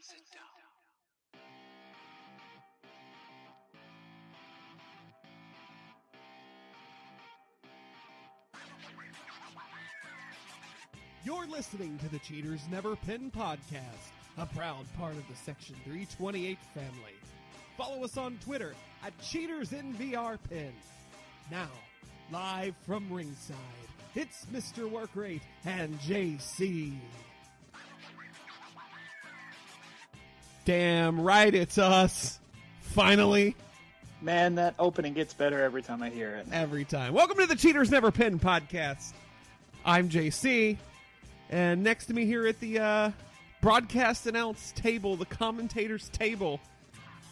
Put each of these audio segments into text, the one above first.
Sit down. You're listening to the Cheaters Never Pin podcast, a proud part of the Section 328 family. Follow us on Twitter at CheatersInVRPin. Now, live from ringside, it's Mr. Workrate and JC. Damn right, it's us. Finally. Man, that opening gets better every time I hear it. Every time. Welcome to the Cheaters Never Pin podcast. I'm JC, and next to me here at the broadcast announce table, the commentators table,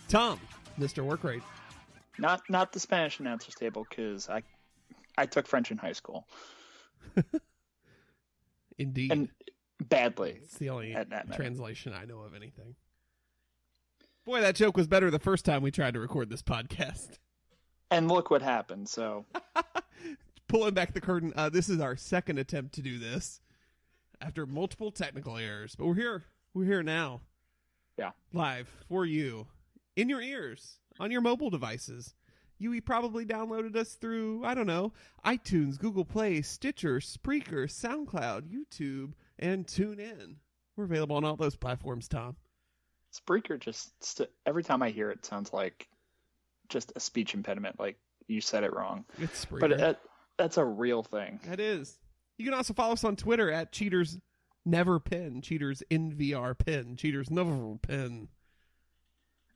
Tom, Mr. Workrate. Not the Spanish announcers table, because I took French in high school. Indeed. And badly. It's the only at that translation I know of anything. Boy, that joke was better the first time we tried to record this podcast. And look what happened, so. Pulling back the curtain, this is our second attempt to do this after multiple technical errors. But we're here. We're here now. Yeah. Live for you. In your ears. On your mobile devices. You probably downloaded us through, I don't know, iTunes, Google Play, Stitcher, Spreaker, SoundCloud, YouTube, and TuneIn. We're available on all those platforms, Tom. Spreaker just, every time I hear it, sounds like just a speech impediment, like you said it wrong. It's Spreaker. But that's a real thing. It is. You can also follow us on Twitter at Cheaters Never Pin, Cheaters in VR Pin, Cheaters Never Pin.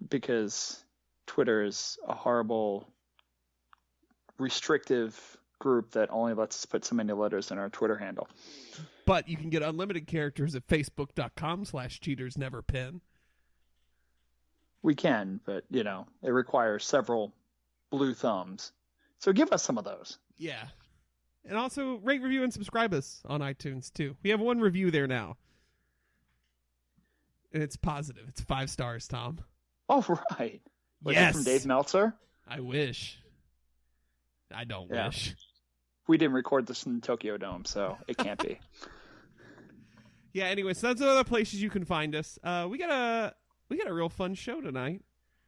Because Twitter is a horrible, restrictive group that only lets us put so many letters in our Twitter handle. But you can get unlimited characters at Facebook.com/CheatersNeverPin. We can, but, it requires several blue thumbs. So give us some of those. Yeah. And also rate, review, and subscribe us on iTunes, too. We have one review there now. And it's positive. It's 5 stars, Tom. Oh, right. Was yes. it from Dave Meltzer? I wish. I don't wish. We didn't record this in Tokyo Dome, so it can't be. Yeah, anyway, so that's other places you can find us. We got a real fun show tonight.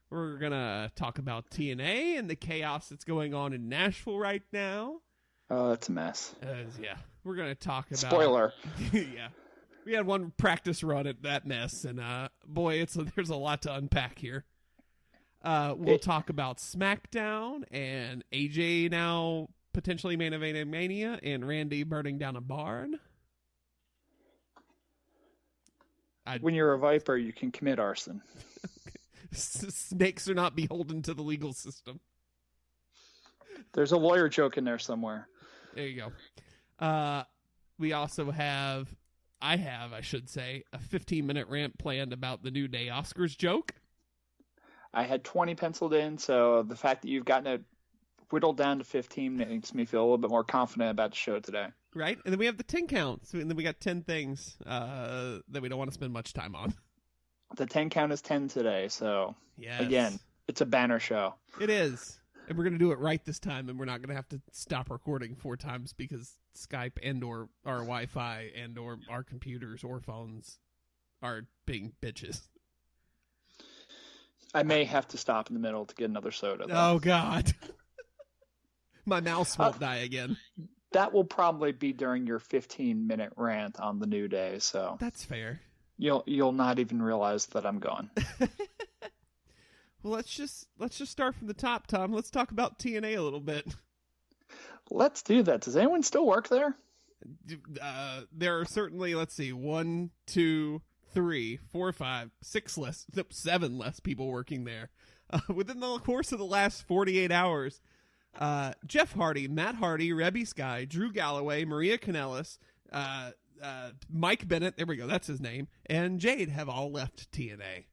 We're going to talk about TNA and the chaos that's going on in Nashville right now. Oh, it's a mess. Yeah. We're going to talk about... Spoiler. Yeah. We had one practice run at that mess, and boy, there's a lot to unpack here. We'll talk about SmackDown and AJ now potentially main eventing Mania and Randy burning down a barn. When you're a Viper, you can commit arson. Snakes are not beholden to the legal system. There's a lawyer joke in there somewhere. There you go. We also have, I should say, a 15-minute rant planned about the New Day Oscars joke. I had 20 penciled in, so the fact that you've gotten it whittled down to 15 makes me feel a little bit more confident about the show today. Right? And then we have the 10 count. And then we got 10 things that we don't want to spend much time on. The 10 count is 10 today, so yes. Again, it's a banner show. It is. And we're going to do it right this time, and we're not going to have to stop recording 4 times because Skype and or our Wi-Fi and or our computers or phones are being bitches. I may have to stop in the middle to get another soda, though. Oh, God. My mouse won't die again. That will probably be during your 15-minute rant on the New Day, so that's fair. You'll not even realize that I'm gone. Well, let's just start from the top, Tom. Let's talk about TNA a little bit. Let's do that. Does anyone still work there? There are certainly, 1, 2, 3, 4, 5, 6 less, 7 less people working there. Within the course of the last 48 hours, Jeff Hardy, Matt Hardy, Rebby Sky, Drew Galloway, Maria Kanellis, Mike Bennett, there we go, that's his name, and Jade have all left TNA.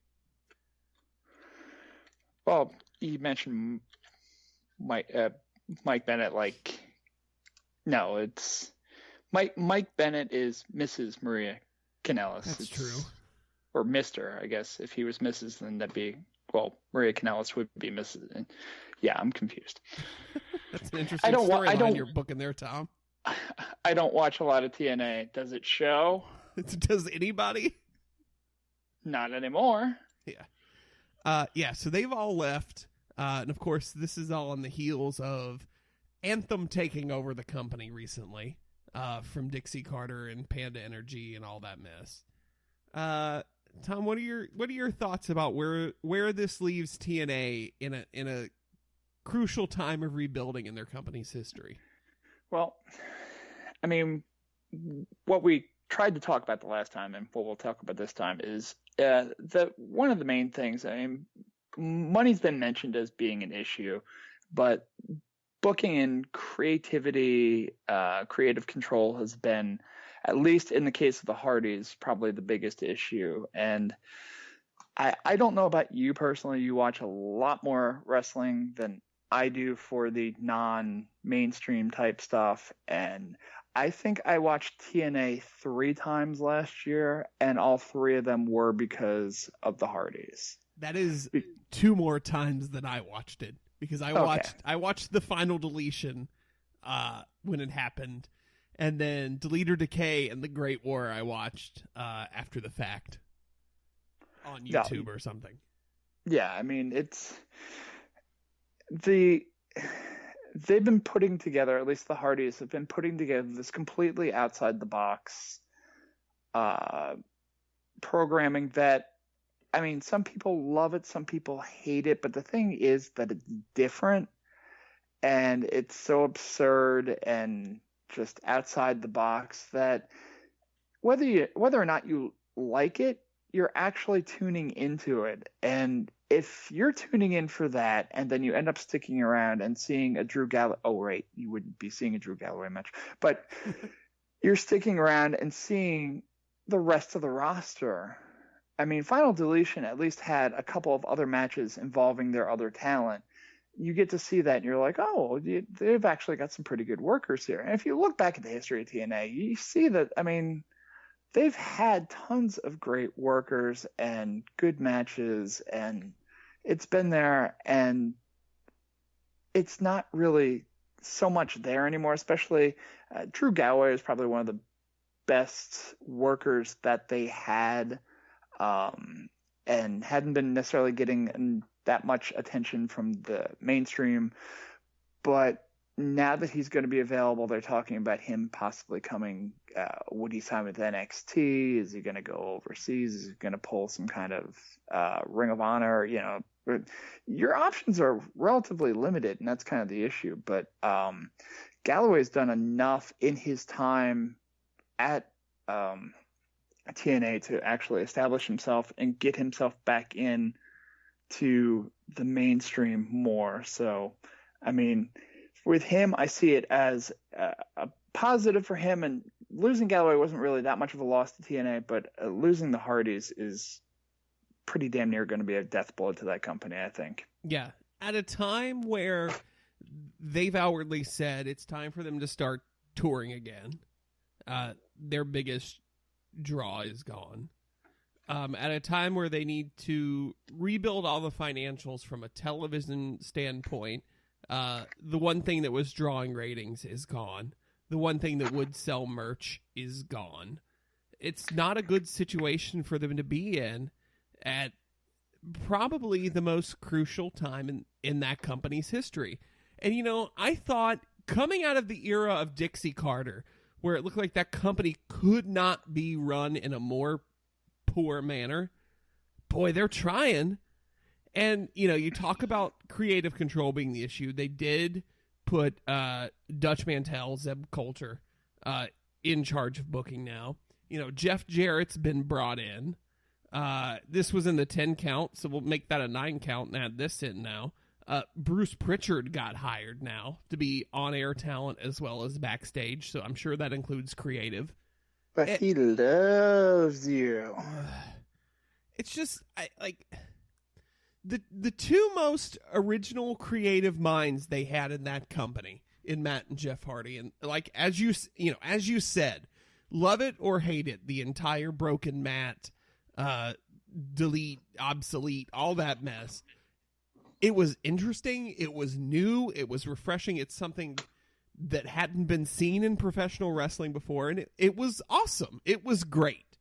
Well, you mentioned Mike Bennett, no, it's Mike Bennett is Mrs. Maria Kanellis. That's true. Or Mr., I guess. If he was Mrs., then that'd be, Maria Kanellis would be Mrs. Yeah, I'm confused. That's an interesting storyline you're booking there, Tom. I don't watch a lot of TNA. Does it show? Does anybody? Not anymore. Yeah. So they've all left. And of course, this is all on the heels of Anthem taking over the company recently, from Dixie Carter and Panda Energy and all that mess. Tom, what are your thoughts about where this leaves TNA in a crucial time of rebuilding in their company's history? Well, I mean, what we tried to talk about the last time and what we'll talk about this time is one of the main things. I mean, money's been mentioned as being an issue, but booking and creativity, creative control has been, at least in the case of the Hardys, probably the biggest issue. And I don't know about you personally. You watch a lot more wrestling than I do for the non-mainstream type stuff. And I think I watched TNA 3 times last year, and all 3 of them were because of the Hardys. That is 2 more times than I watched it, because I watched the final deletion when it happened, and then Delete or Decay and the Great War I watched after the fact on YouTube or something. Yeah, I mean, they've been putting together, at least the Hardys have been putting together this completely outside the box programming that, I mean, some people love it, some people hate it, but the thing is that it's different and it's so absurd and just outside the box that whether or not you like it, you're actually tuning into it. And if you're tuning in for that and then you end up sticking around and seeing a Drew Galloway, oh, right, you wouldn't be seeing a Drew Galloway match, but you're sticking around and seeing the rest of the roster. I mean, Final Deletion at least had a couple of other matches involving their other talent. You get to see that and you're like, oh, they've actually got some pretty good workers here. And if you look back at the history of TNA, you see that, I mean, they've had tons of great workers and good matches, and it's been there, and it's not really so much there anymore, especially Drew Galloway is probably one of the best workers that they had, and hadn't been necessarily getting that much attention from the mainstream. But now that he's going to be available, they're talking about him possibly coming. Would he sign with NXT? Is he going to go overseas? Is he going to pull some kind of Ring of Honor? You know, your options are relatively limited, and that's kind of the issue. But Galloway's done enough in his time at TNA to actually establish himself and get himself back in to the mainstream more. So, I mean, with him, I see it as a positive for him, and losing Galloway wasn't really that much of a loss to TNA, but losing the Hardys is pretty damn near going to be a death blow to that company, I think. Yeah. At a time where they've outwardly said it's time for them to start touring again, their biggest draw is gone. At a time where they need to rebuild all the financials from a television standpoint, the one thing that was drawing ratings is gone. The one thing that would sell merch is gone. It's not a good situation for them to be in at probably the most crucial time in that company's history. And, you know, I thought coming out of the era of Dixie Carter, where it looked like that company could not be run in a more poor manner, boy, they're trying. And, you know, you talk about creative control being the issue. They did put Dutch Mantel, Zeb Coulter, in charge of booking now. You know, Jeff Jarrett's been brought in. This was in the 10 count, so we'll make that a 9 count and add this in now. Bruce Pritchard got hired now to be on-air talent as well as backstage, so I'm sure that includes creative. But he loves you. It's just, the two most original creative minds they had in that company, in Matt and Jeff Hardy, and like as you said, love it or hate it, the entire Broken Matt, delete, obsolete, all that mess. It was interesting. It was new. It was refreshing. It's something that hadn't been seen in professional wrestling before, and it was awesome. It was great.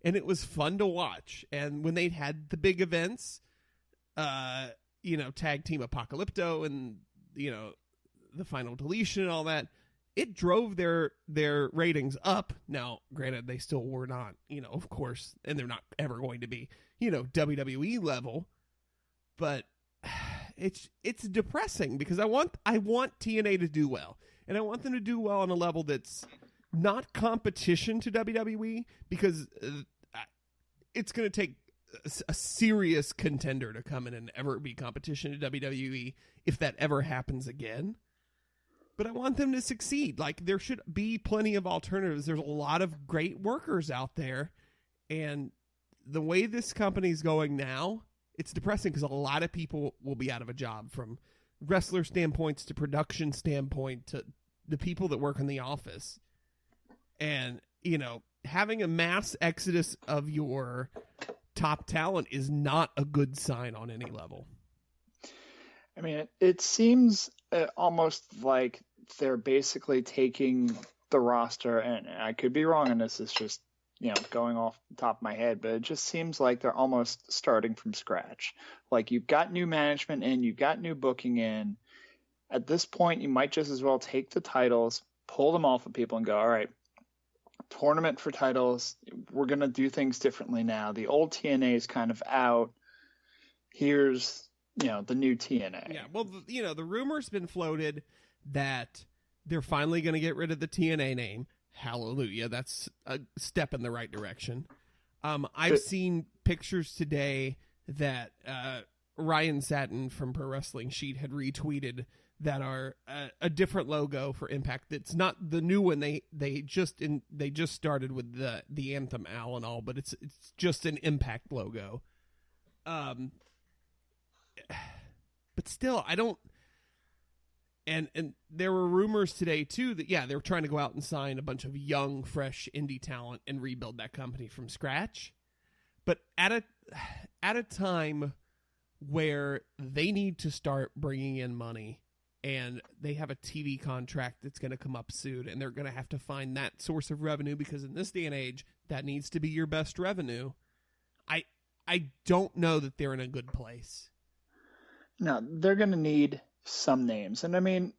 and it was fun to watch. And when they had the big events, Tag Team Apocalypto and, the Final Deletion and all that, it drove their ratings up. Now, granted, they still were not, of course, and they're not ever going to be, WWE level, but it's depressing because I want TNA to do well, and I want them to do well on a level that's not competition to WWE, because it's going to take a serious contender to come in and ever be competition to WWE if that ever happens again. But I want them to succeed. Like, there should be plenty of alternatives. There's a lot of great workers out there, and the way this company's going now, it's depressing because a lot of people will be out of a job, from wrestler standpoints to production standpoint to the people that work in the office. And, having a mass exodus of your top talent is not a good sign on any level. I mean, it seems almost like they're basically taking the roster, and I could be wrong, and this is just, going off the top of my head, but it just seems like they're almost starting from scratch. Like, you've got new management in, you've got new booking in. At this point, you might just as well take the titles, pull them off of people, and go, all right, tournament for titles. We're going to do things differently now. The old TNA is kind of out. Here's, the new TNA. Yeah, well, the rumor's been floated that they're finally going to get rid of the TNA name. Hallelujah. That's a step in the right direction. I've seen pictures today that Ryan Satin from Pro Wrestling Sheet had retweeted that are a different logo for Impact. It's not the new one. They just started with the Anthem owl and all, but it's just an Impact logo. But still, I don't. And there were rumors today too that they were trying to go out and sign a bunch of young, fresh indie talent and rebuild that company from scratch. But at a time where they need to start bringing in money, and they have a TV contract that's going to come up soon, and they're going to have to find that source of revenue, because in this day and age, that needs to be your best revenue. I don't know that they're in a good place. No, they're going to need some names. And I mean,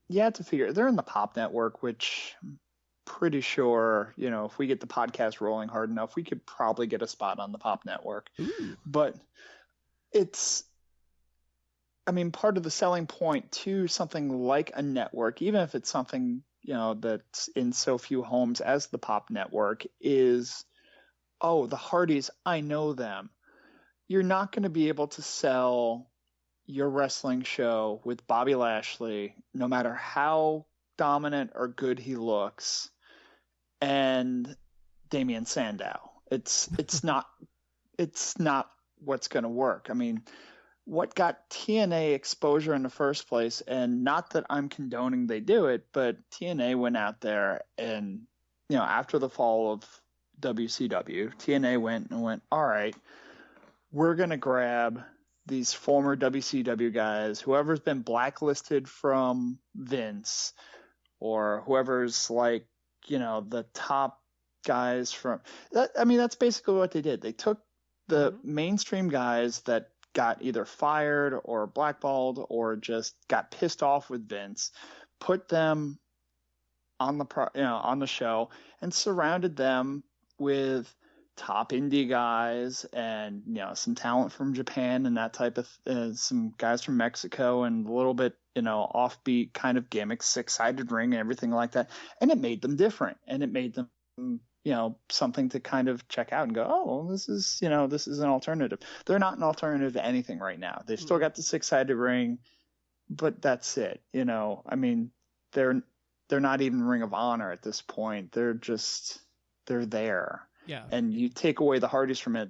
you have to figure, they're in the Pop Network, which I'm pretty sure, if we get the podcast rolling hard enough, we could probably get a spot on the Pop Network. Ooh. But part of the selling point to something like a network, even if it's something, that's in so few homes as the Pop Network, is, oh, the Hardys, I know them. You're not going to be able to sell your wrestling show with Bobby Lashley, no matter how dominant or good he looks, and Damian Sandow. It's not what's going to work. I mean, what got TNA exposure in the first place, and not that I'm condoning they do it, but TNA went out there and, after the fall of WCW, TNA went, all right, we're going to grab these former WCW guys, whoever's been blacklisted from Vince, or whoever's like, the top guys from that. I mean, that's basically what they did. They took the mainstream guys that got either fired or blackballed or just got pissed off with Vince, put them on the show, and surrounded them with top indie guys and some talent from Japan and that type of some guys from Mexico and a little bit offbeat kind of gimmicks, six-sided ring and everything like that, and it made them different, and it made them something to kind of check out and go, oh, well, this is an alternative. They're not an alternative to anything right now. They've still got the six-sided ring, but that's it. I mean, they're not even Ring of Honor at this point. They're there. Yeah. And you take away the Hardys from it,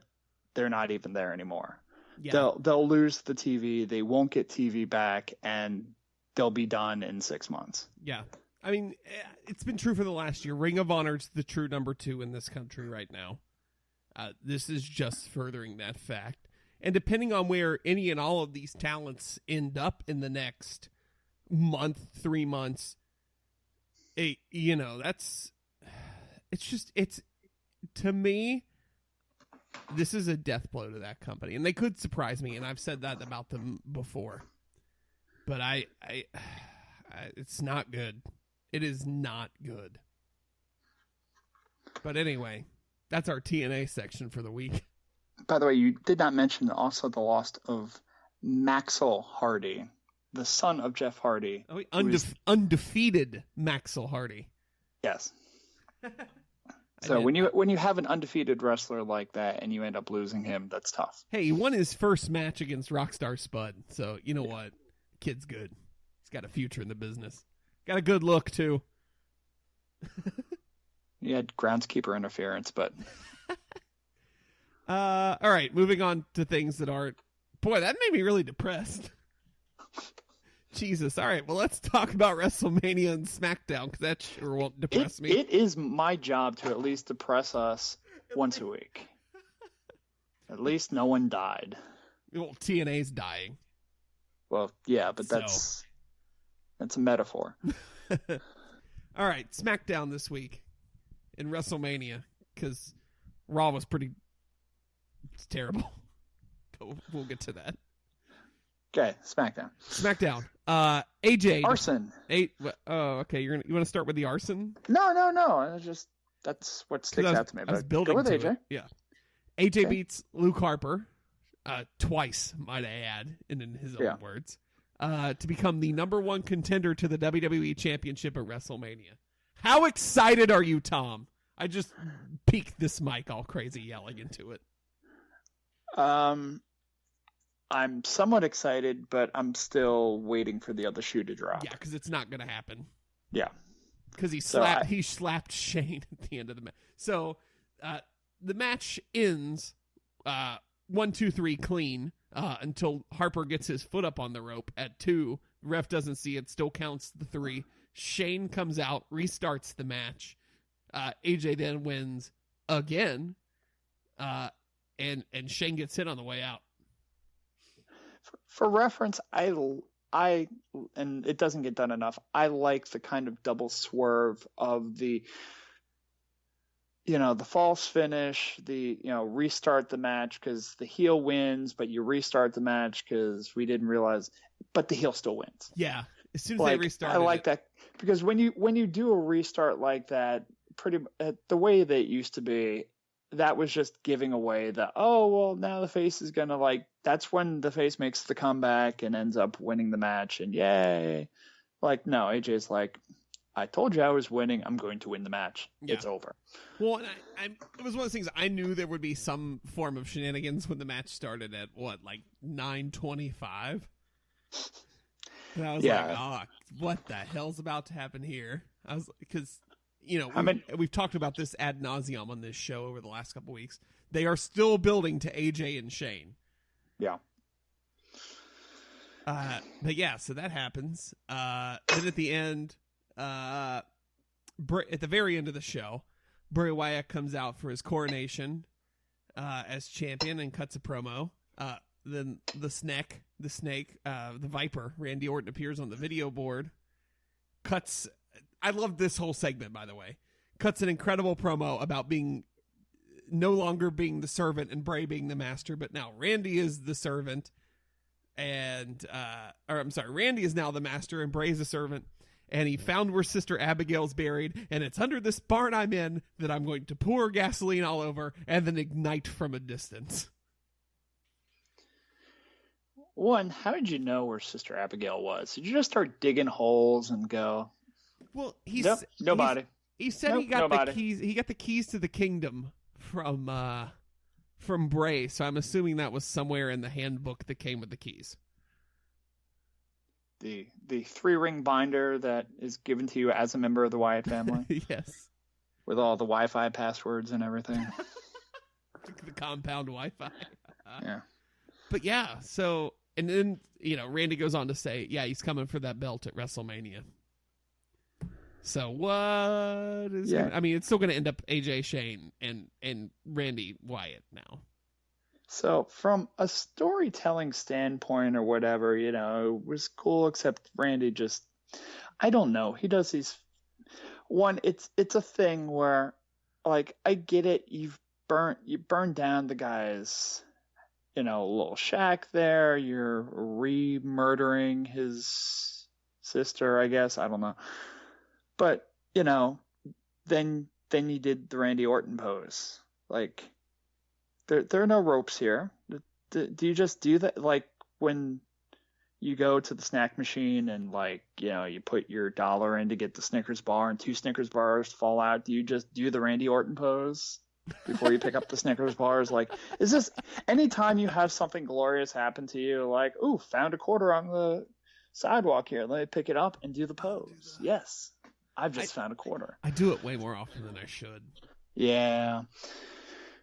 they're not even there anymore. Yeah. They'll lose the TV. They won't get TV back, and they'll be done in 6 months. Yeah. I mean, it's been true for the last year. Ring of Honor's the true number 2 in this country right now. This is just furthering that fact. And depending on where any and all of these talents end up in the next month, 3 months, to me, this is a death blow to that company, and they could surprise me, and I've said that about them before. But I it's not good. It is not good. But anyway, that's our TNA section for the week. By the way, you did not mention also the loss of Maxwell Hardy, the son of Jeff Hardy. Oh, undefeated Maxwell Hardy. Yes. So when you have an undefeated wrestler like that and you end up losing him, that's tough. Hey, he won his first match against Rockstar Spud, so you know what? Kid's good. He's got a future in the business. Got a good look too. He had groundskeeper interference, but all right, moving on to things that aren't. Boy, that made me really depressed. Jesus. All right, well, let's talk about WrestleMania and SmackDown, because that sure won't depress me. It is my job to at least depress us once a week. At least no one died. Well, TNA's dying. Well, yeah, but that's a metaphor. All right, SmackDown this week in WrestleMania, because Raw was it's terrible. But we'll get to that. Okay, SmackDown. AJ. Arson. Okay. You want to start with the arson? No. That's what sticks out to me. I was building go with to AJ. It. Yeah. AJ beats Luke Harper twice, might I add, in his own words, to become the number one contender to the WWE Championship at WrestleMania. How excited are you, Tom? I just peeked this mic all crazy yelling into it. I'm somewhat excited, but I'm still waiting for the other shoe to drop. Yeah, because it's not going to happen. Yeah. Because he slapped Shane at the end of the match. So the match ends 1, 2, 3 clean until Harper gets his foot up on the rope at 2. Ref doesn't see it, still counts the 3. Shane comes out, restarts the match. AJ then wins again, and Shane gets hit on the way out. For reference, I and it doesn't get done enough. I like the kind of double swerve of the false finish, restart the match because the heel wins, but you restart the match because we didn't realize, but the heel still wins. Yeah, as soon as they restart, I like that because when you do a restart like that, the way that it used to be, that was just giving away now the face is gonna that's when the face makes the comeback and ends up winning the match and yay. No, AJ's I told you I was winning. I'm going to win the match. Yeah. It's over. Well, and it was one of those things. I knew there would be some form of shenanigans when the match started at 9:25. And I was what the hell's about to happen here? I was because we've talked about this ad nauseum on this show over the last couple of weeks. They are still building to AJ and Shane. Yeah. But yeah, so that happens. Then at the end. At the very end of the show, Bray Wyatt comes out for his coronation as champion and cuts a promo. Then the snake, the Viper, Randy Orton appears on the video board. I love this whole segment, by the way. Cuts an incredible promo about no longer being the servant and Bray being the master, but now Randy is the servant, Randy is now the master and Bray is the servant. And he found where Sister Abigail's buried, and it's under this barn I'm in that I'm going to pour gasoline all over and then ignite from a distance. One, how did you know where Sister Abigail was? Did you just start digging holes and go? Well, nobody. He said he got the keys. He got the keys to the kingdom from Bray, so I'm assuming that was somewhere in the handbook that came with the keys. The 3-ring binder that is given to you as a member of the Wyatt family. Yes. With all the Wi-Fi passwords and everything. The compound Wi-Fi. Yeah. But yeah, so, and then, Randy goes on to say, yeah, he's coming for that belt at WrestleMania. So what is it's still going to end up AJ Shane and Randy Wyatt now. So from a storytelling standpoint or whatever, it was cool, except Randy I don't know. He does these, it's a thing where, I get it. burn down the guy's, little shack there. You're re-murdering his sister, I guess. I don't know. But, then you did the Randy Orton pose. Like, there are no ropes here. Do you just do that? Like, when you go to the snack machine and, like, you put your $1 in to get the Snickers bar and 2 Snickers bars fall out, do you just do the Randy Orton pose before you pick up the Snickers bars? Like, is this anytime you have something glorious happen to you, like, ooh, found a quarter on the sidewalk here, let me pick it up and do the pose? Yes, I've just found a quarter. I do it way more often than I should. Yeah.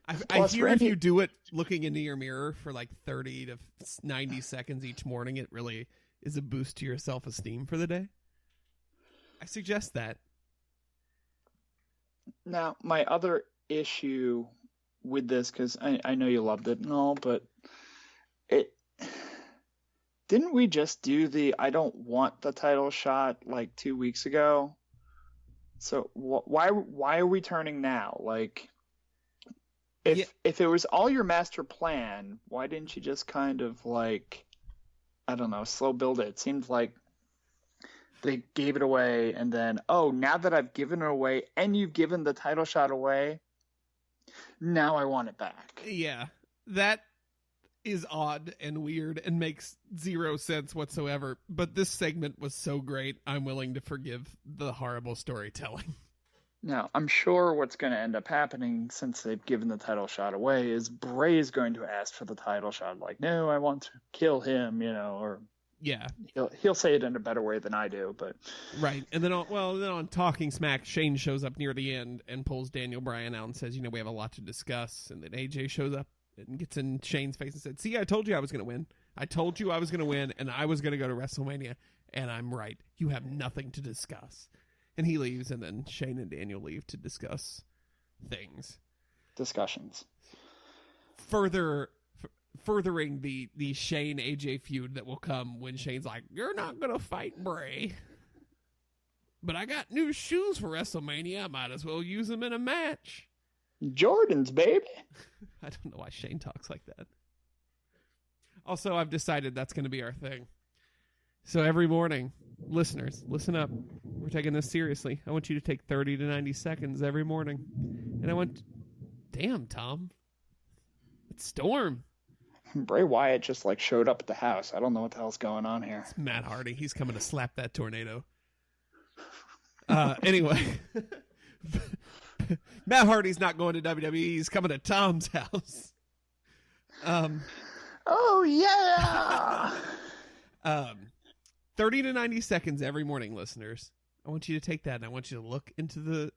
I hear Randy, if you do it looking into your mirror for like 30 to 90 seconds each morning, it really is a boost to your self-esteem for the day. I suggest that. Now, my other issue with this, because I know you loved it and all, but didn't we just do the I don't want the title shot like 2 weeks ago? So why are we turning now? Like, if it was all your master plan, why didn't you just kind of, like, I don't know, slow build it? It seemed like they gave it away and then, oh, now that I've given it away and you've given the title shot away, now I want it back. Yeah, that is odd and weird and makes zero sense whatsoever. But this segment was so great, I'm willing to forgive the horrible storytelling. Now, I'm sure what's going to end up happening, since they've given the title shot away, is Bray's going to ask for the title shot. Like, no, I want to kill him, or yeah, he'll say it in a better way than I do. But right, and then on Talking Smack, Shane shows up near the end and pulls Daniel Bryan out and says, we have a lot to discuss. And then AJ shows up and gets in Shane's face and said, "See, I told you I was going to win. I told you I was going to win, and I was going to go to WrestleMania, and I'm right. You have nothing to discuss." And he leaves, and then Shane and Daniel leave to discuss things. Discussions. Furthering the Shane AJ feud that will come when Shane's like, "You're not going to fight Bray. But I got new shoes for WrestleMania. I might as well use them in a match." Jordans, baby. I don't know why Shane talks like that. Also, I've decided that's going to be our thing. So every morning, listeners, listen up. We're taking this seriously. I want you to take 30 to 90 seconds every morning. And damn, Tom. It's Storm. Bray Wyatt just showed up at the house. I don't know what the hell's going on here. It's Matt Hardy. He's coming to slap that tornado. Anyway. Matt Hardy's not going to WWE. He's coming to Tom's house. Oh, yeah. 30 to 90 seconds every morning, listeners. I want you to take that and I want you to look into the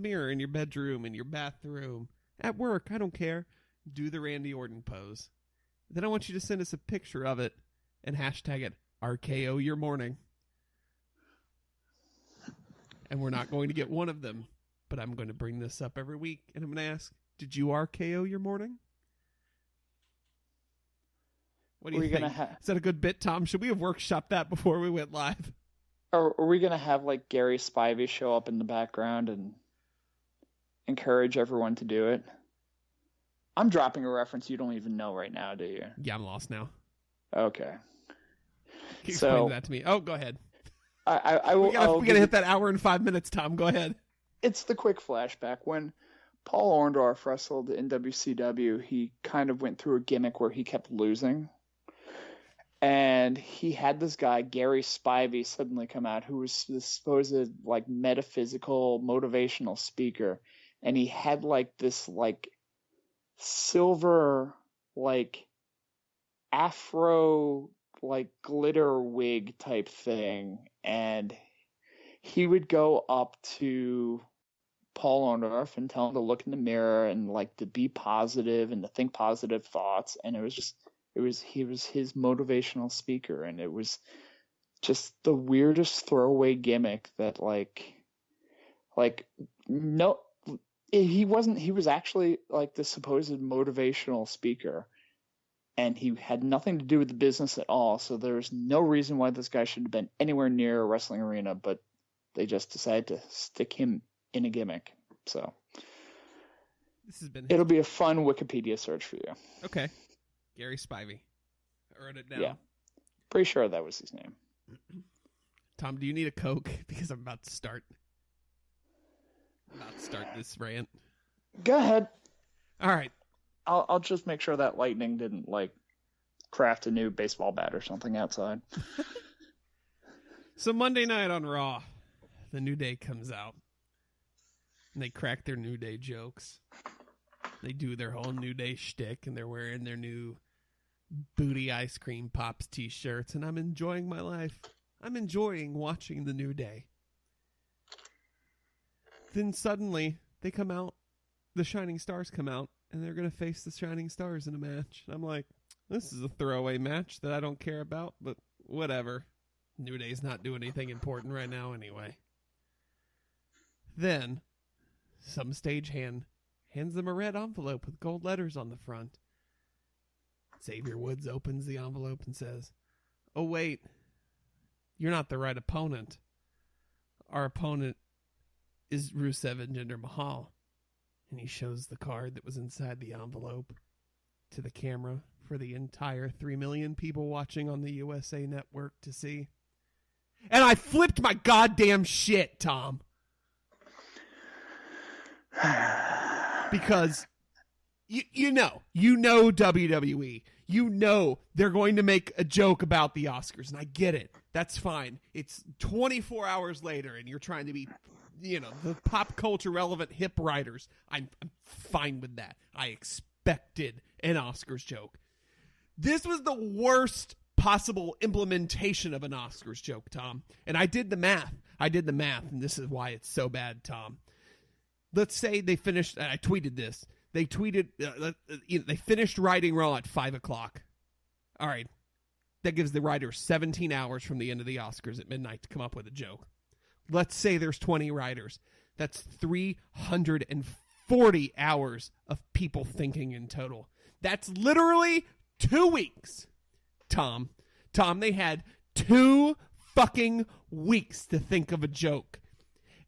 mirror in your bedroom, in your bathroom, at work. I don't care. Do the Randy Orton pose. Then I want you to send us a picture of it and hashtag it RKO your morning. And we're not going to get one of them, but I'm going to bring this up every week and I'm going to ask, did you RKO your morning? What do you think? Is that a good bit, Tom? Should we have workshopped that before we went live? Or are we going to have Gary Spivey show up in the background and encourage everyone to do it? I'm dropping a reference you don't even know right now, do you? Yeah, I'm lost now. Okay. Can you explain that to me? Oh, go ahead. I will. We gotta hit that hour and 5 minutes, Tom. Go ahead. It's the quick flashback. When Paul Orndorff wrestled in WCW, he kind of went through a gimmick where he kept losing. And he had this guy, Gary Spivey, suddenly come out, who was this supposed metaphysical, motivational speaker. And he had this silver, afro, glitter wig type thing. And he would go up to Paul Orndorff and tell him to look in the mirror and to be positive and to think positive thoughts. And he was his motivational speaker, and it was just the weirdest throwaway gimmick that no, he was actually the supposed motivational speaker, and he had nothing to do with the business at all. So there was no reason why this guy should have been anywhere near a wrestling arena, but they just decided to stick him in a gimmick. So This has been. It'll be a fun Wikipedia search for you. Okay. Gary Spivey. I wrote it down. Yeah. Pretty sure that was his name. Tom, do you need a Coke? Because I'm about to start. This rant. Go ahead. All right. I'll just make sure that Lightning didn't craft a new baseball bat or something outside. So Monday night on Raw, the New Day comes out. And they crack their New Day jokes. They do their whole New Day shtick, and they're wearing their new Booty Ice Cream Pops t-shirts, and I'm enjoying my life. I'm enjoying watching the New Day. Then suddenly, they come out, the Shining Stars come out, and they're going to face the Shining Stars in a match. And I'm like, this is a throwaway match that I don't care about, but whatever. New Day's not doing anything important right now anyway. Then, some stagehand hands them a red envelope with gold letters on the front. Xavier Woods opens the envelope and says, "Oh wait, you're not the right opponent. Our opponent is Rusev and Jinder Mahal." And he shows the card that was inside the envelope to the camera for the entire 3 million people watching on the USA Network to see. And I flipped my goddamn shit, Tom. Because you know WWE. You know they're going to make a joke about the Oscars, and I get it. That's fine. It's 24 hours later, and you're trying to be, the pop culture relevant hip writers. I'm fine with that. I expected an Oscars joke. This was the worst possible implementation of an Oscars joke, Tom. And I did the math, and this is why it's so bad, Tom. Let's say they finished, I tweeted this. They tweeted, they finished writing Raw at 5 o'clock. All right. That gives the writers 17 hours from the end of the Oscars at midnight to come up with a joke. Let's say there's 20 writers. That's 340 hours of people thinking in total. That's literally 2 weeks, Tom. They had 2 fucking weeks to think of a joke.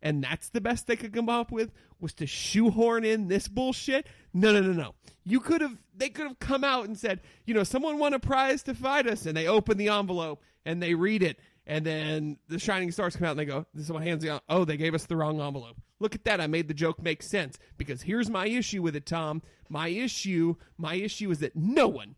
And that's the best they could come up with, was to shoehorn in this bullshit? No. They could have come out and said, someone won a prize to fight us, and they open the envelope and they read it, and then the Shining Stars come out and they go, this is my hands down. Oh, they gave us the wrong envelope. Look at that. I made the joke make sense. Because here's my issue with it, Tom. My issue is that no one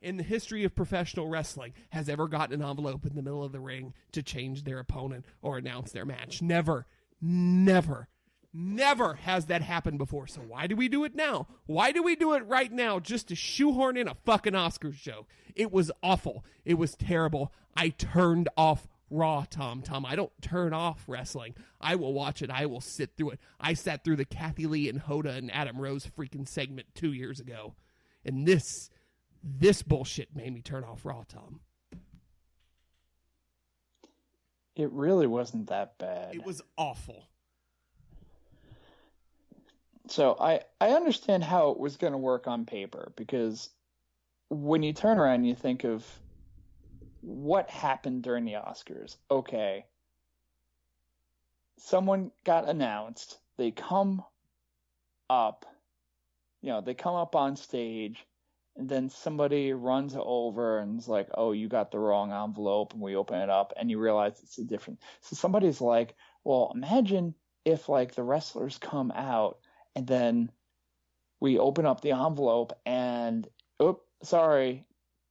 in the history of professional wrestling has ever gotten an envelope in the middle of the ring to change their opponent or announce their match. Never has that happened before. So why do we do it now? Why do we do it right now just to shoehorn in a fucking Oscars joke? It was awful. It was terrible. I turned off Raw, Tom. I don't turn off wrestling. I will watch it. I will sit through it. I sat through the Kathy Lee and Hoda and Adam Rose freaking segment 2 years ago. And this bullshit made me turn off Raw, Tom. It really wasn't that bad. It was awful. So I understand how it was going to work on paper, because when you turn around and you think of what happened during the Oscars, okay, someone got announced, they come up on stage, and then somebody runs over and is like, oh, you got the wrong envelope, and we open it up, and you realize it's a different. So somebody's like, well, imagine if the wrestlers come out, and then we open up the envelope, and, oh, sorry,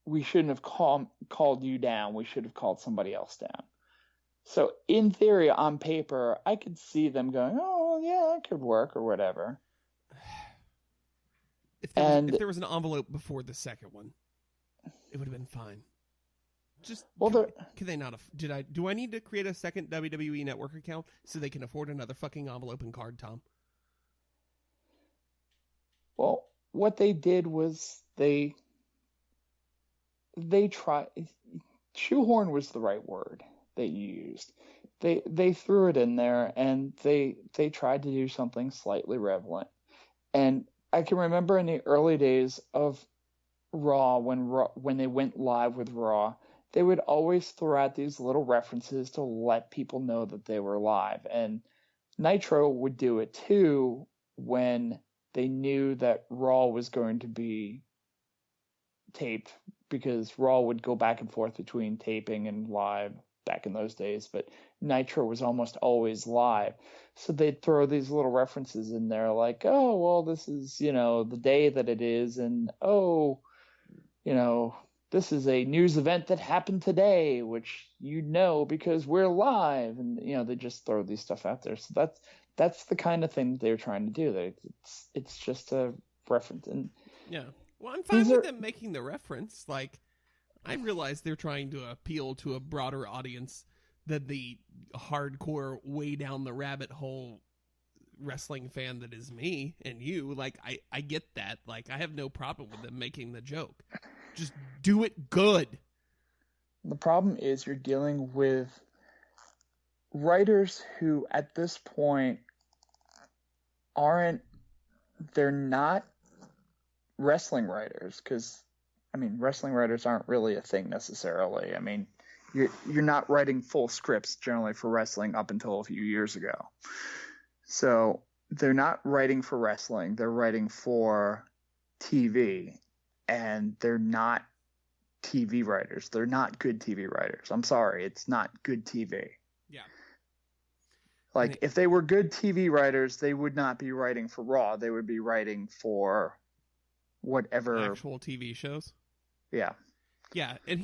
we shouldn't have called you down. We should have called somebody else down. So in theory, on paper, I could see them going, oh, yeah, that could work or whatever. If there was an envelope before the second one, it would have been fine. Can they not? Do I need to create a second WWE Network account so they can afford another fucking envelope and card, Tom? Well, what they did was they tried. Shoehorn was the right word that you used. They threw it in there, and they tried to do something slightly relevant. And I can remember in the early days of Raw, when they went live with Raw, they would always throw out these little references to let people know that they were live. And Nitro would do it too when they knew that Raw was going to be taped, because Raw would go back and forth between taping and live back in those days, but Nitro was almost always live. So they'd throw these little references in there like, oh, well, this is, the day that it is, and oh, this is a news event that happened today, which because we're live, and they just throw these stuff out there. So that's the kind of thing that they're trying to do. It's just a reference, and yeah. Well, I'm fine with them making the reference. Like, I realize they're trying to appeal to a broader audience than the hardcore, way down the rabbit hole wrestling fan that is me and you. Like, I get that. Like, I have no problem with them making the joke. Just do it good. The problem is you're dealing with writers who, at this point, they're not wrestling writers, because wrestling writers aren't really a thing necessarily. You're not writing full scripts generally for wrestling up until a few years ago. So they're not writing for wrestling, they're writing for TV, and they're not TV writers. They're not good TV writers. I'm sorry, it's not good TV. Yeah. Like, if they were good TV writers, they would not be writing for Raw. They would be writing for whatever actual TV shows. Yeah. Yeah, and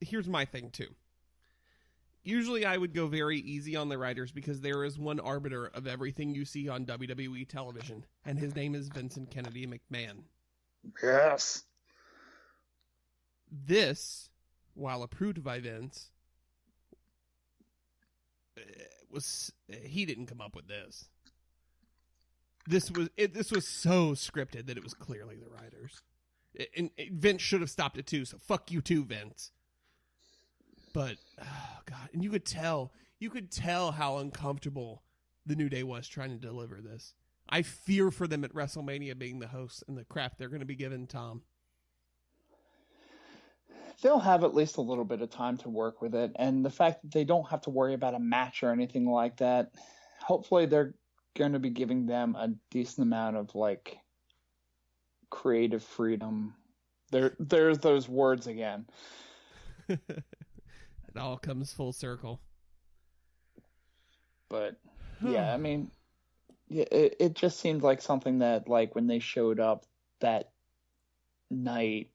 here's my thing too. Usually I would go very easy on the writers because there is one arbiter of everything you see on WWE television, and his name is Vincent Kennedy McMahon. Yes. This, while approved by Vince, he didn't come up with this. This was so scripted that it was clearly the writers. And Vince should have stopped it too, so fuck you too, Vince. But, oh God, and you could tell how uncomfortable the New Day was trying to deliver this. I fear for them at WrestleMania being the hosts and the crap they're going to be given Tom. They'll have at least a little bit of time to work with it, and the fact that they don't have to worry about a match or anything like that, hopefully they're going to be giving them a decent amount of creative freedom. There's those words again. It all comes full circle. But yeah, it just seemed like something that, when they showed up that night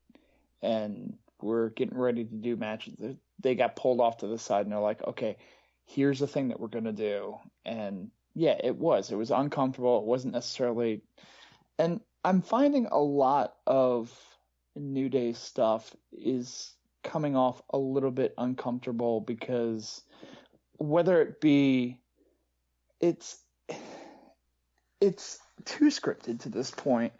and were getting ready to do matches, they got pulled off to the side and they're like, okay, here's the thing that we're going to do. And yeah, it was uncomfortable. It wasn't necessarily, and I'm finding a lot of New Day stuff is coming off a little bit uncomfortable, because whether it be, it's too scripted to this point.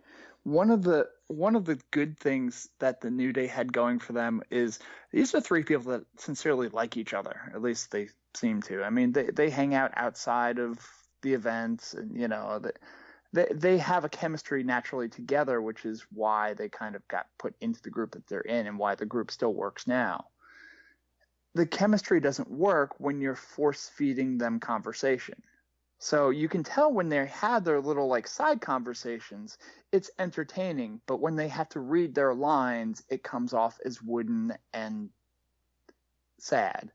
One of the good things that the New Day had going for them is these are three people that sincerely like each other. At least they seem to. They hang out outside of the events, and they have a chemistry naturally together, which is why they kind of got put into the group that they're in and why the group still works now. The chemistry doesn't work when you're force-feeding them conversation. So you can tell when they have their little side conversations, it's entertaining, but when they have to read their lines, it comes off as wooden and sad.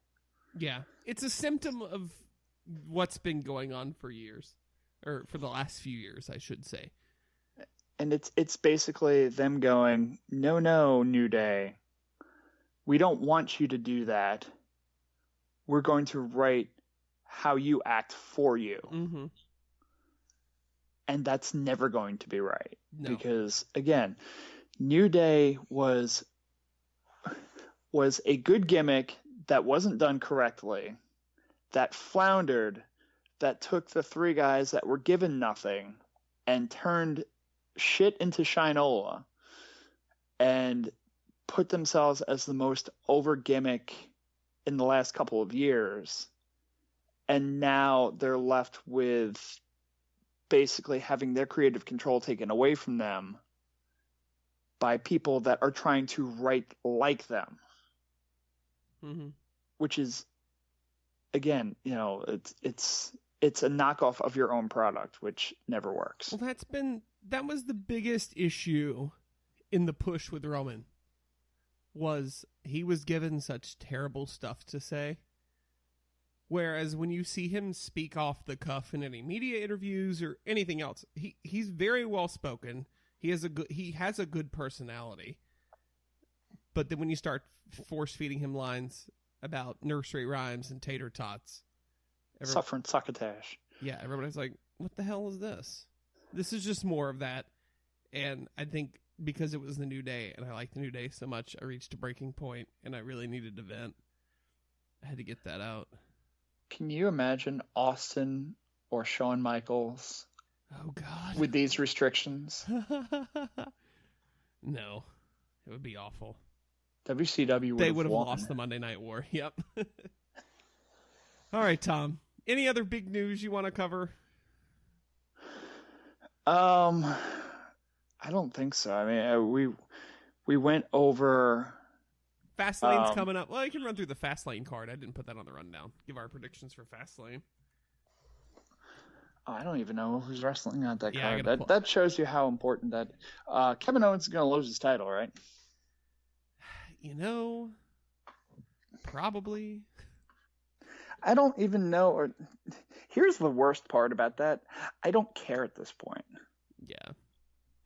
Yeah, it's a symptom of what's been going on for years. Or for the last few years, I should say. And it's basically them going, no, New Day. We don't want you to do that. We're going to write how you act for you. Mm-hmm. And that's never going to be right. No. Because, again, New Day was a good gimmick that wasn't done correctly, that floundered, that took the three guys that were given nothing and turned shit into Shinola and put themselves as the most over gimmick in the last couple of years. And now they're left with basically having their creative control taken away from them by people that are trying to write like them. Mm-hmm. Which is, again, it's it's a knockoff of your own product, which never works. Well, that was the biggest issue in the push with Roman, was he was given such terrible stuff to say. Whereas when you see him speak off the cuff in any media interviews or anything else, he's very well spoken. He has a good personality. But then when you start force feeding him lines about nursery rhymes and tater tots, Suffering succotash. Yeah, everybody's like, what the hell is this? This is just more of that. And I think because it was the New Day, and I like the New Day so much, I reached a breaking point, and I really needed to vent. I had to get that out. Can you imagine Austin or Shawn Michaels? Oh, God. With these restrictions? No. It would be awful. WCW would have lost the Monday Night War. Yep. All right, Tom. Any other big news you want to cover? I don't think so. I mean, we went over. Fastlane's coming up. Well, I can run through the Fastlane card. I didn't put that on the rundown. Give our predictions for Fastlane. I don't even know who's wrestling on that card. That that shows you how important that. Kevin Owens is going to lose his title, right? Probably. I don't even know. Or here's the worst part about that. I don't care at this point. Yeah.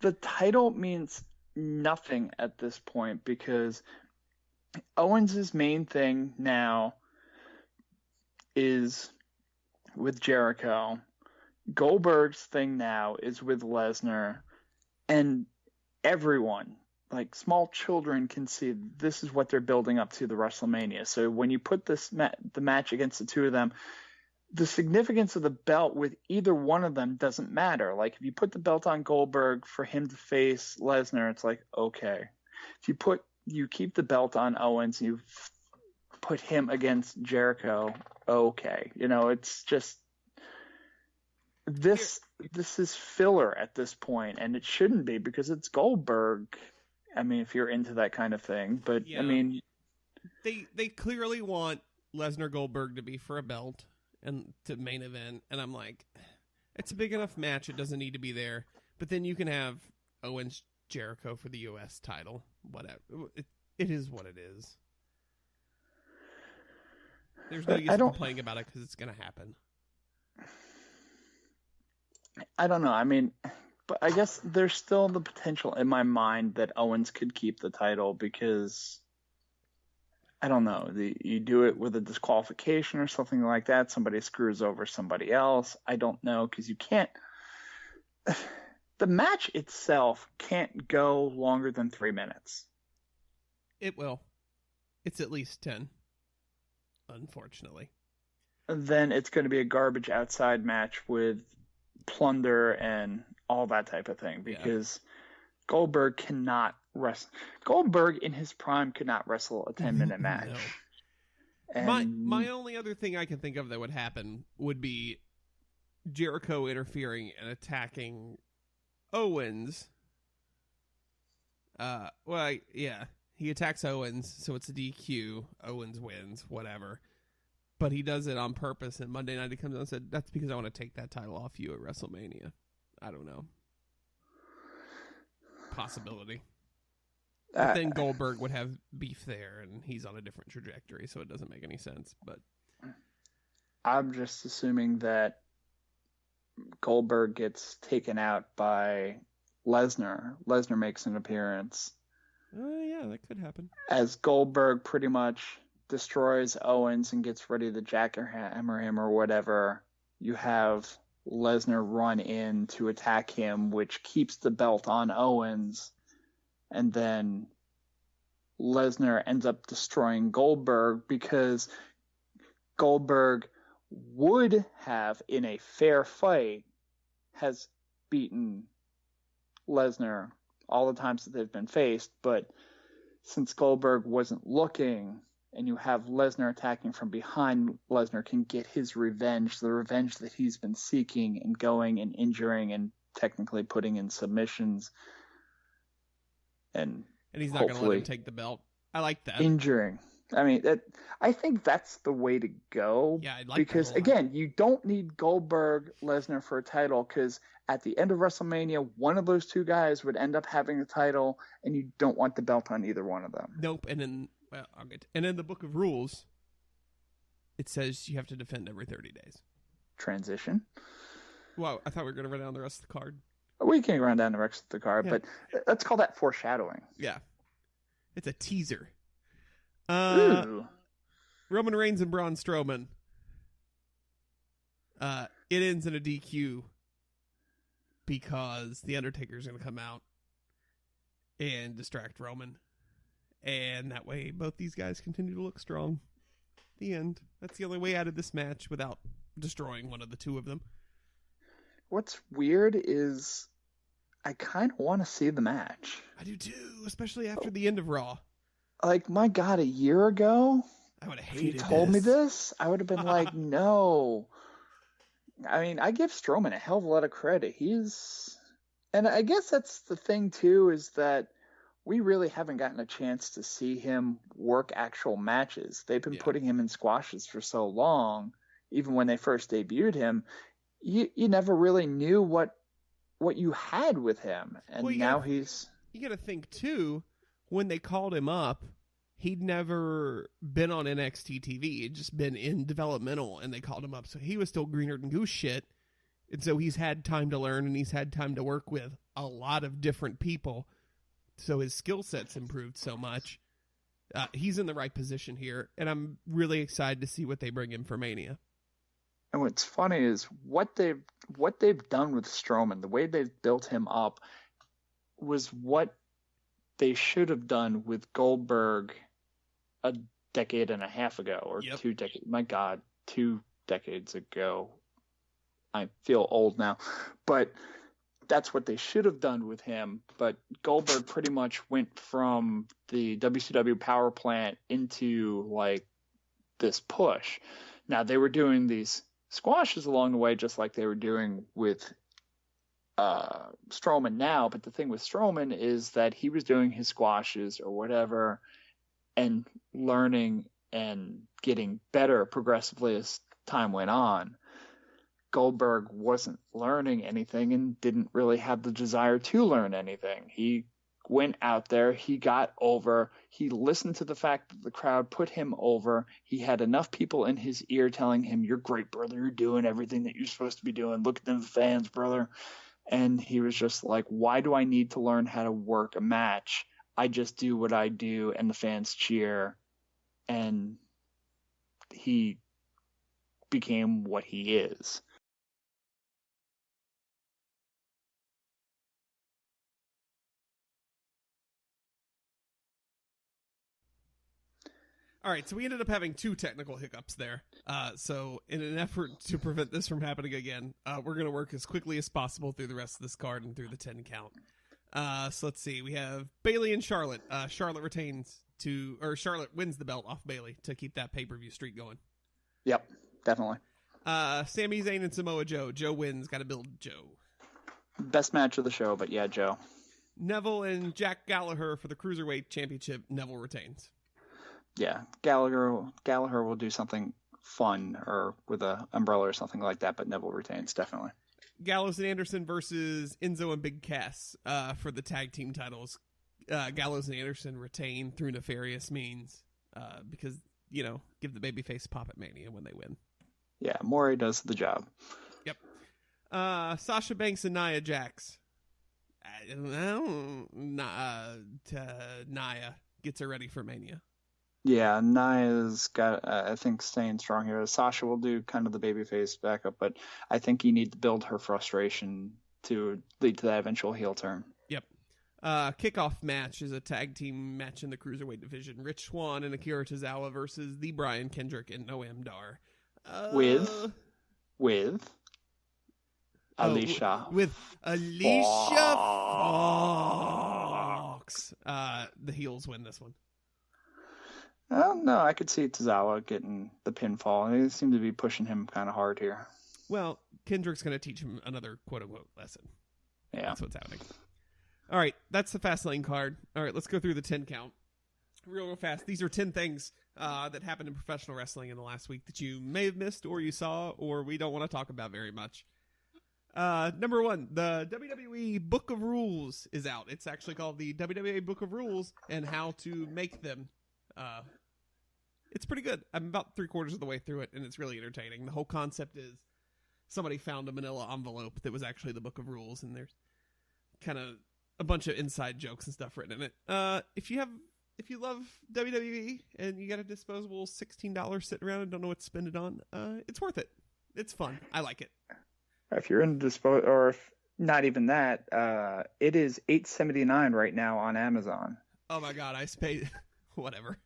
The title means nothing at this point because Owens' main thing now is with Jericho. Goldberg's thing now is with Lesnar. And everyone, like small children, can see this is what they're building up to the WrestleMania. So when you put the match against the two of them, the significance of the belt with either one of them doesn't matter. Like if you put the belt on Goldberg for him to face Lesnar, it's like, okay. If you keep the belt on Owens and you put him against Jericho, okay. It's just this is filler at this point, and it shouldn't be because it's Goldberg. I mean, if you're into that kind of thing, but yeah. I mean, they clearly want Lesnar Goldberg to be for a belt and to main event, and I'm like, it's a big enough match, it doesn't need to be there. But then you can have Owens Jericho for the U.S. title, whatever. It is what it is. There's no use complaining about it because it's going to happen. I don't know. I mean, but I guess there's still the potential in my mind that Owens could keep the title because, I don't know, you do it with a disqualification or something like that. Somebody screws over somebody else. I don't know because you can't. The match itself can't go longer than 3 minutes. It will. It's at least 10, unfortunately. Then it's going to be a garbage outside match with plunder and all that type of thing because Goldberg cannot wrestle. Goldberg in his prime could not wrestle a 10-minute match. No. And my only other thing I can think of that would happen would be Jericho interfering and attacking Owens. He attacks Owens, so it's a DQ. Owens wins, whatever. But he does it on purpose, and Monday night he comes out and said, that's because I want to take that title off you at WrestleMania. I don't know. Possibility. But then Goldberg would have beef there, and he's on a different trajectory, so it doesn't make any sense. But I'm just assuming that Goldberg gets taken out by Lesnar. Lesnar makes an appearance. Yeah, that could happen. As Goldberg pretty much destroys Owens and gets ready to jackhammer him or whatever, you have Lesnar run in to attack him, which keeps the belt on Owens, and then Lesnar ends up destroying Goldberg because Goldberg would have, in a fair fight, has beaten Lesnar all the times that they've been faced, but since Goldberg wasn't looking and you have Lesnar attacking from behind, Lesnar can get his revenge, the revenge that he's been seeking and going and injuring and technically putting in submissions. And he's not going to let him take the belt. I like that. Injuring. I mean, I think that's the way to go. Yeah, I'd like because that a lot. again, you don't need Goldberg, Lesnar for a title because at the end of WrestleMania, one of those two guys would end up having the title, and you don't want the belt on either one of them. Nope. And then, well, I'll get. And in the book of rules, it says you have to defend every 30 days. Transition. Wow, I thought we were going to run down the rest of the card. We can run down the rest of the card, Yeah. but let's call that foreshadowing. Yeah, it's a teaser. Ooh. Roman Reigns and Braun Strowman. It ends in a DQ because the Undertaker's going to come out and distract Roman, and that way both these guys continue to look strong. The end. That's the only way out of this match without destroying one of the two of them. What's weird is I kind of want to see the match. I do too, especially after the end of Raw. Like, my God, a year ago, I would have if you hated told me this, I would have been like, no. I mean, I give Strowman a hell of a lot of credit. And I guess that's the thing too, is that we really haven't gotten a chance to see him work actual matches. They've been putting him in squashes for so long. Even when they first debuted him, you never really knew what you had with him. And now he's... You got to think too, when they called him up, he'd never been on NXT TV. He'd just been in developmental, and they called him up. So he was still greener than goose shit. And so he's had time to learn, and he's had time to work with a lot of different people. So his skill set's improved so much. He's in the right position here, and I'm really excited to see what they bring in for Mania. And what's funny is what they've done with Strowman, the way they've built him up, was what they should have done with Goldberg a decade and a half ago, or 2 decades. My God, 2 decades ago. I feel old now, but that's what they should have done with him. But Goldberg pretty much went from the WCW power plant into like this push. Now they were doing these squashes along the way, just like they were doing with Strowman now. But the thing with Strowman is that he was doing his squashes or whatever and learning and getting better progressively as time went on. Goldberg wasn't learning anything and didn't really have the desire to learn anything. He went out there, he got over, he listened to the fact that the crowd put him over. He had enough people in his ear telling him, "You're great, brother. You're doing everything that you're supposed to be doing. Look at the fans, brother." And he was just like, why do I need to learn how to work a match? I just do what I do and the fans cheer. And he became what he is. All right, so we ended up having 2 technical hiccups there. So in an effort to prevent this from happening again, we're going to work as quickly as possible through the rest of this card and through the 10 count. So let's see. We have Bayley and Charlotte. Charlotte wins the belt off Bayley to keep that pay-per-view streak going. Yep, definitely. Sami Zayn and Samoa Joe. Joe wins. Got to build Joe. Best match of the show, but yeah, Joe. Neville and Jack Gallagher for the Cruiserweight Championship. Neville retains. Yeah, Gallagher will do something fun or with a umbrella or something like that, but Neville retains, definitely. Gallows and Anderson versus Enzo and Big Cass for the tag team titles. Gallows and Anderson retain through nefarious means because, give the babyface pop at Mania when they win. Yeah, Maury does the job. Yep. Sasha Banks and Nia Jax. Nia gets her ready for Mania. Yeah, Nia's got, I think, staying strong here. Sasha will do kind of the babyface backup, but I think you need to build her frustration to lead to that eventual heel turn. Yep. Kickoff match is a tag team match in the Cruiserweight division. Rich Swann and Akira Tozawa versus the Brian Kendrick and Noam Dar. With Alicia. With Alicia Fox. The heels win this one. No, I could see Tozawa getting the pinfall. They seem to be pushing him kind of hard here. Well, Kendrick's going to teach him another quote-unquote lesson. Yeah. That's what's happening. All right, that's the Fastlane card. All right, let's go through the 10 count. real fast. These are 10 things that happened in professional wrestling in the last week that you may have missed or you saw or we don't want to talk about very much. Number 1, the WWE Book of Rules is out. It's actually called the WWE Book of Rules and How to Make Them. It's pretty good. I'm about 3/4 of the way through it, and it's really entertaining. The whole concept is somebody found a manila envelope that was actually the Book of Rules, and there's kind of a bunch of inside jokes and stuff written in it. If you love WWE and you got a disposable $16 sitting around and don't know what to spend it on, it's worth it. It's fun. I like it. If you're in or if not even that, it is $8.79 right now on Amazon. Oh my God, I paid whatever.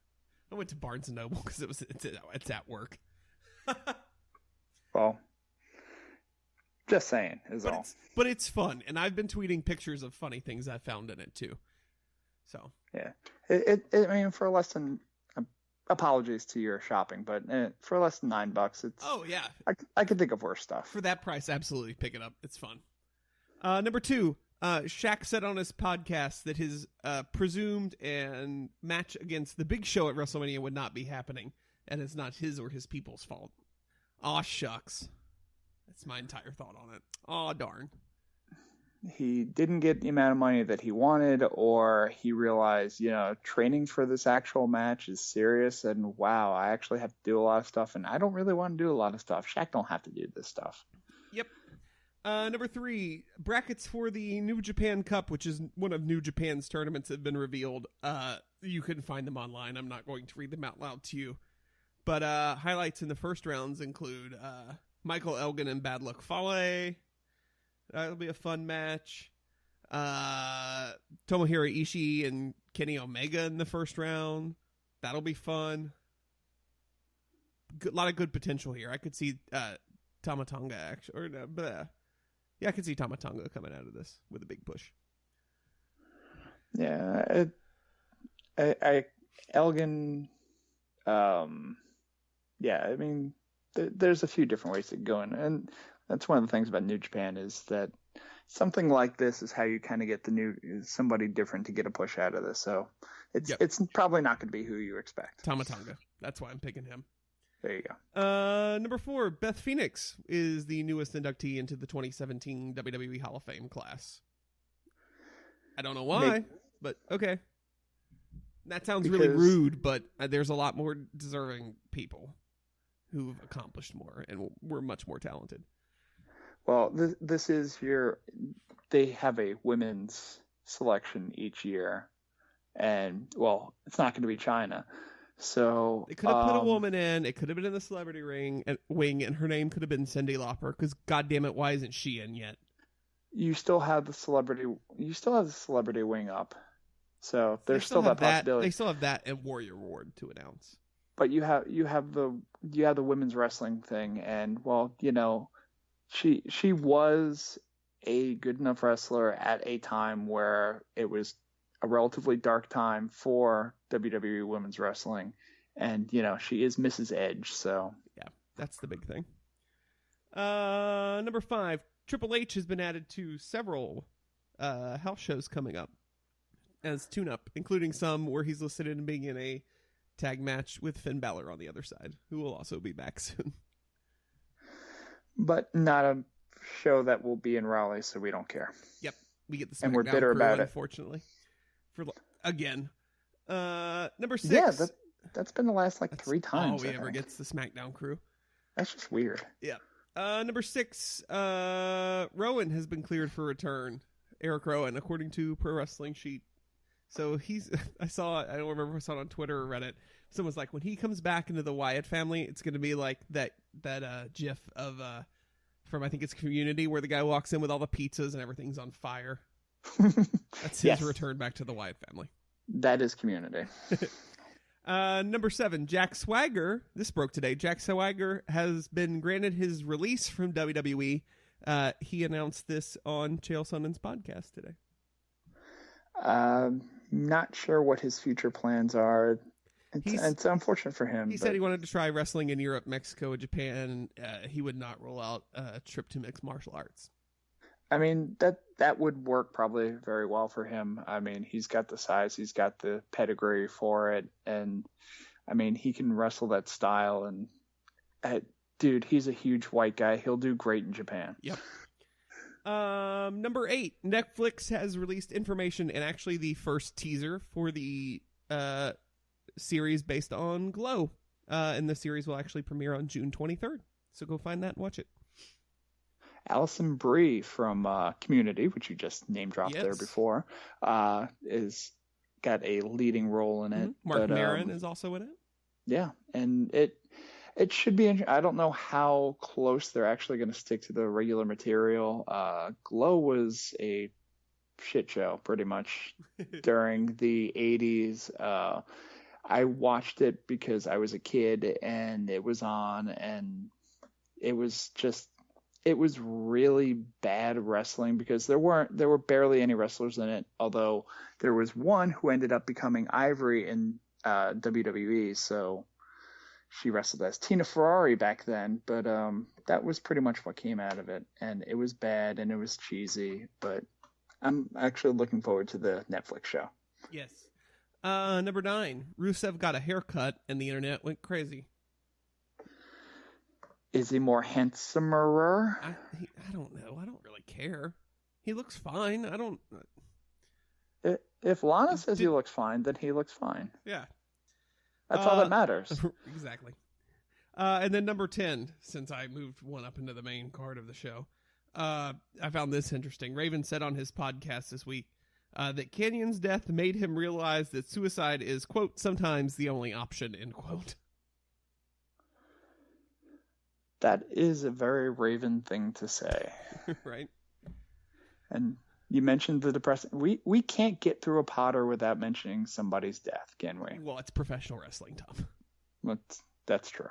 I went to Barnes and Noble because it's at work. Well, just saying all. But it's fun, and I've been tweeting pictures of funny things I found in it too. So yeah, I mean, for less than apologies to your shopping, but for less than $9, it's I could think of worse stuff. For that price, absolutely pick it up. It's fun. Number 2, Shaq said on his podcast that his presumed and match against the Big Show at WrestleMania would not be happening, and it's not his or his people's fault. Aw, shucks. That's my entire thought on it. Aw, darn. He didn't get the amount of money that he wanted, or he realized, training for this actual match is serious, and wow, I actually have to do a lot of stuff, and I don't really want to do a lot of stuff. Shaq don't have to do this stuff. Yep. Number 3, brackets for the New Japan Cup, which is one of New Japan's tournaments, have been revealed. You can find them online. I'm not going to read them out loud to you. But highlights in the first rounds include Michael Elgin and Bad Luck Fale. That'll be a fun match. Tomohiro Ishii and Kenny Omega in the first round. That'll be fun. A lot of good potential here. I could see Tama Tonga actually, I could see Tama Tonga coming out of this with a big push. Yeah, Elgin. Yeah, I mean, there's a few different ways to go in, and that's one of the things about New Japan is that something like this is how you kind of get somebody different to get a push out of this. So it's probably not going to be who you expect. Tama Tonga. That's why I'm picking him. There you go. Number 4, Beth Phoenix is the newest inductee into the 2017 WWE Hall of Fame class. I don't know why, but okay. That sounds really rude, but there's a lot more deserving people who've accomplished more and were much more talented. Well, this is they have a women's selection each year, and well, it's not going to be China. So they could have put a woman in. It could have been in the celebrity wing, and her name could have been Cyndi Lauper. Because goddamn it, why isn't she in yet? You still have the celebrity wing up. So there's still that possibility. They still have that and Warrior Ward to announce. But you have the women's wrestling thing, and well, she was a good enough wrestler at a time where it was a relatively dark time for WWE women's wrestling, and she is Mrs. Edge, so yeah, that's the big thing. Number 5, Triple H has been added to several house shows coming up as tune-up, including some where he's listed in being in a tag match with Finn Balor on the other side, who will also be back soon. But not a show that will be in Raleigh, so we don't care. Yep, we get the SmackDown and we're bitter crew, about unfortunately. Again. Number 6. Yeah, that's been the last 3 times. All we ever gets the SmackDown crew. That's just weird. Yeah. Number 6. Rowan has been cleared for return. Eric Rowan, according to Pro Wrestling Sheet. So I don't remember if I saw it on Twitter or Reddit. Someone's like, when he comes back into the Wyatt family, it's going to be like that gif of from I think it's Community where the guy walks in with all the pizzas and everything's on fire. That's his return back to the Wyatt family. That is Community. Number 7, Jack Swagger. This broke today. Jack Swagger has been granted his release from WWE. He announced this on Chael Sonnen's podcast today. Not sure what his future plans are. It's unfortunate for him. He said he wanted to try wrestling in Europe, Mexico, and Japan. He would not roll out a trip to mixed martial arts. I mean, that would work probably very well for him. I mean, he's got the size, he's got the pedigree for it, and I mean, he can wrestle that style. And dude, he's a huge white guy. He'll do great in Japan. Yep. Number 8, Netflix has released information and actually the first teaser for the series based on Glow. And the series will actually premiere on June 23rd. So go find that and watch it. Alison Brie from Community, which you just name dropped there before, is got a leading role in it. Mark Maron is also in it. Yeah, and it should be. I don't know how close they're actually going to stick to the regular material. Glow was a shit show pretty much during the 80s. I watched it because I was a kid and it was on, and it was really bad wrestling because there were barely any wrestlers in it, although there was one who ended up becoming Ivory in WWE, so she wrestled as Tina Ferrari back then, but that was pretty much what came out of it, and it was bad and it was cheesy, but I'm actually looking forward to the Netflix show. Yes. Number 9, Rusev got a haircut and the internet went crazy. Is he more handsomer? I don't know. I don't really care. He looks fine. I don't... If Lana says he looks fine, then he looks fine. Yeah. That's all that matters. Exactly. And then number 10, since I moved one up into the main card of the show, I found this interesting. Raven said on his podcast this week that Canyon's death made him realize that suicide is, quote, sometimes the only option, end quote. That is a very Raven thing to say. Right. And you mentioned the depressing... We can't get through a Potter without mentioning somebody's death, can we? Well, it's professional wrestling, Tom. That's true.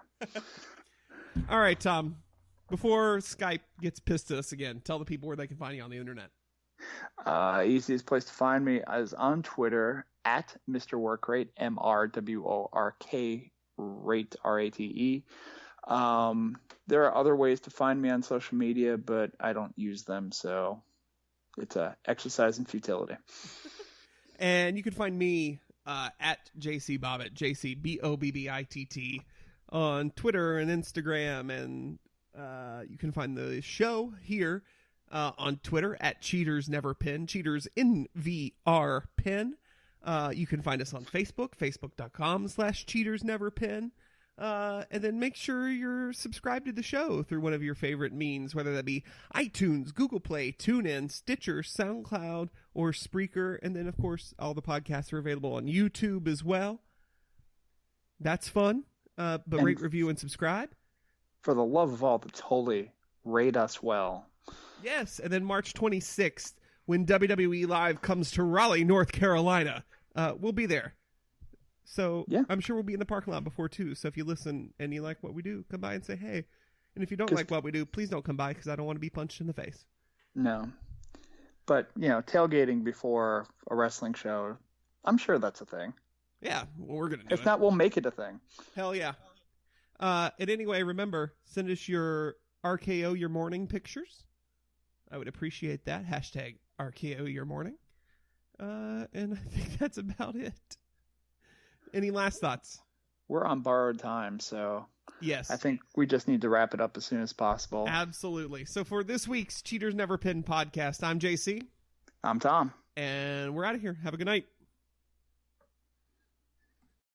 All right, Tom. Before Skype gets pissed at us again, tell the people where they can find you on the internet. Easiest place to find me is on Twitter at Mr. Workrate, MRWORK rate RATE. There are other ways to find me on social media, but I don't use them, so it's a exercise in futility. And you can find me at JC Bobbitt, JCBOBBITT, on Twitter and Instagram, and you can find the show here on Twitter at Cheaters Never Pin, Cheaters NVR Pin. You can find us on Facebook, facebook.com/Cheaters Never Pin. And then make sure you're subscribed to the show through one of your favorite means, whether that be iTunes, Google Play, TuneIn, Stitcher, SoundCloud, or Spreaker. And then, of course, all the podcasts are available on YouTube as well. That's fun. But rate, review, and subscribe. For the love of all that's holy, rate us well. Yes, and then March 26th, when WWE Live comes to Raleigh, North Carolina, we'll be there. So yeah. I'm sure we'll be in the parking lot before, too. So if you listen and you like what we do, come by and say hey. And if you don't like what we do, please don't come by because I don't want to be punched in the face. No. But, tailgating before a wrestling show, I'm sure that's a thing. Yeah, well, we're going to do it. If not, we'll make it a thing. Hell yeah. And anyway, remember, send us your RKO Your Morning pictures. I would appreciate that. Hashtag RKO Your Morning. And I think that's about it. Any last thoughts? We're on borrowed time, so yes, I think we just need to wrap it up as soon as possible. Absolutely. So for this week's Cheaters Never Pin podcast, I'm JC. I'm Tom. And we're out of here. Have a good night.